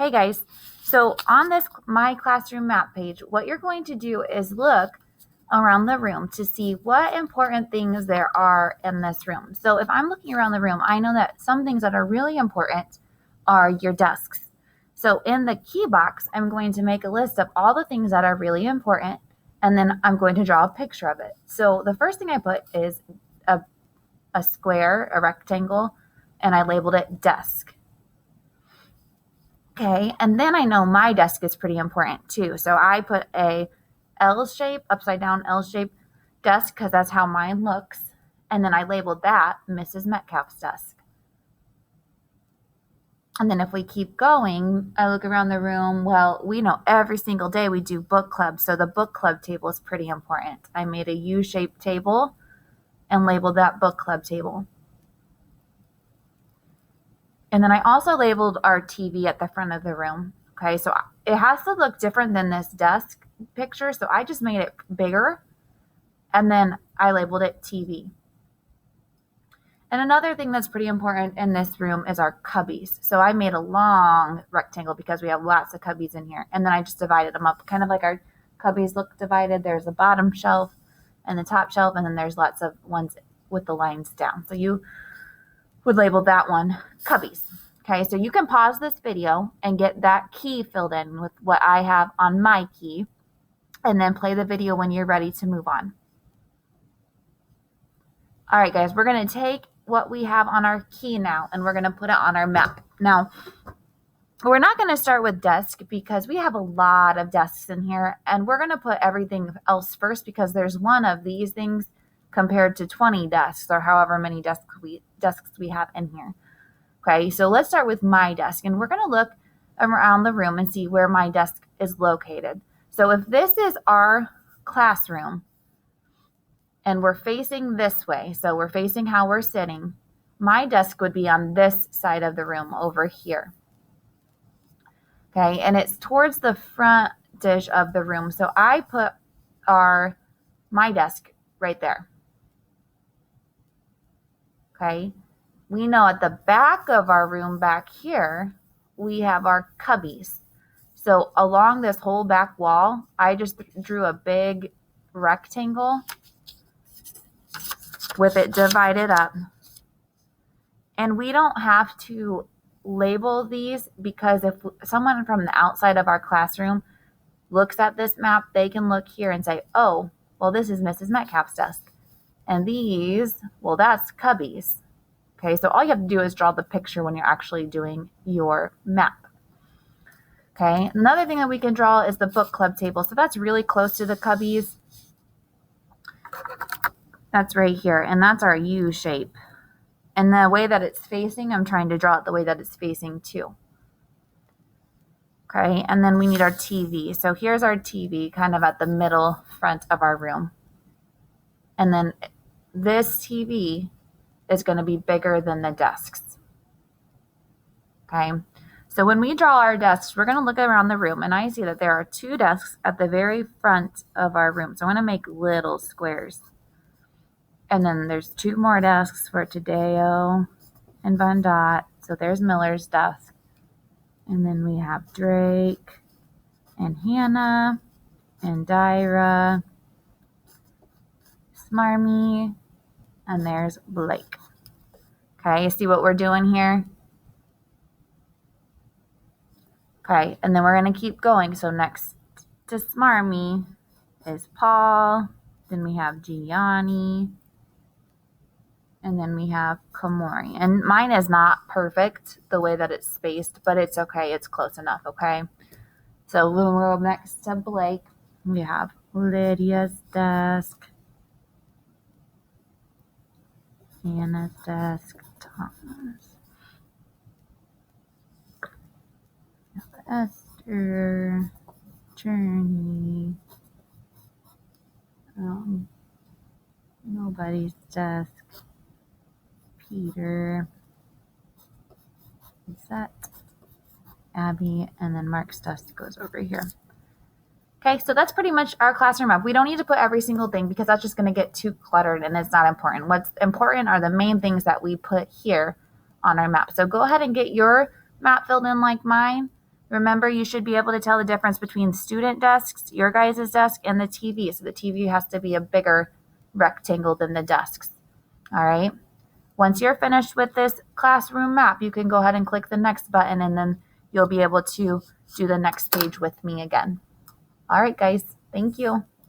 Hey guys, so on this My Classroom map page, what you're going to do is look around the room to see what important things there are in this room. So if I'm looking around the room, I know that some things that are really important are your desks. So in the key box, I'm going to make a list of all the things that are really important, and then I'm going to draw a picture of it. So the first thing I put is a square, a rectangle, and I labeled it desk. Okay, and then I know my desk is pretty important too. So I put a L shape, upside down L shape desk because that's how mine looks. And then I labeled that Mrs. Metcalf's desk. And then if we keep going, I look around the room. Well, we know every single day we do book club. So the book club table is pretty important. I made a U-shaped table and labeled that book club table. And then I also labeled our TV at the front of the room. Okay, so it has to look different than this desk picture. So I just made it bigger and then I labeled it TV. And another thing that's pretty important in this room is our cubbies. So I made a long rectangle because we have lots of cubbies in here. And then I just divided them up, kind of like our cubbies look divided. There's a bottom shelf and the top shelf, and then there's lots of ones with the lines down. So you would label that one cubbies. Okay, so you can pause this video and get that key filled in with what I have on my key, and then play the video when you're ready to move on. All right, guys, we're going to take what we have on our key now, and we're going to put it on our map. Now, we're not going to start with desk because we have a lot of desks in here, and we're going to put everything else first because there's one of these things compared to 20 desks or however many desks we have in here. Okay, so let's start with my desk, and we're going to look around the room and see where my desk is located. So if this is our classroom and we're facing this way, so we're facing how we're sitting, my desk would be on this side of the room over here. Okay, and it's towards the front dish of the room. So I put my desk right there. Okay, we know at the back of our room back here, we have our cubbies. So along this whole back wall, I just drew a big rectangle with it divided up. And we don't have to label these because if someone from the outside of our classroom looks at this map, they can look here and say, oh, well, this is Mrs. Metcalf's desk. And these, well, that's cubbies. Okay, so all you have to do is draw the picture when you're actually doing your map. Okay, another thing that we can draw is the book club table. So that's really close to the cubbies. That's right here, and that's our U shape. And the way that it's facing, I'm trying to draw it the way that it's facing too. Okay, and then we need our TV. So here's our TV kind of at the middle front of our room. And then this TV is going to be bigger than the desks. Okay, so when we draw our desks, we're going to look around the room, and I see that there are 2 desks at the very front of our room. So I'm going to make little squares. And then there's 2 more desks for Tadeo and Von Dot. So there's Miller's desk. And then we have Drake and Hannah and Dyra, Smarmy, and there's Blake. Okay, you see what we're doing here? Okay, and then we're going to keep going. So next to Smarmy is Paul. Then we have Gianni. And then we have Komori. And mine is not perfect the way that it's spaced, but it's okay. It's close enough, okay? So when we're next to Blake, we have Lydia's desk, Hannah's desk, Thomas, Esther, Journey, nobody's desk, Peter, Lisette, Abby, and then Mark's desk goes over here. Okay, so that's pretty much our classroom map. We don't need to put every single thing because that's just going to get too cluttered and it's not important. What's important are the main things that we put here on our map. So go ahead and get your map filled in like mine. Remember, you should be able to tell the difference between student desks, your guys' desk, and the TV. So the TV has to be a bigger rectangle than the desks. All right. Once you're finished with this classroom map, you can go ahead and click the next button, and then you'll be able to do the next page with me again. All right, guys. Thank you.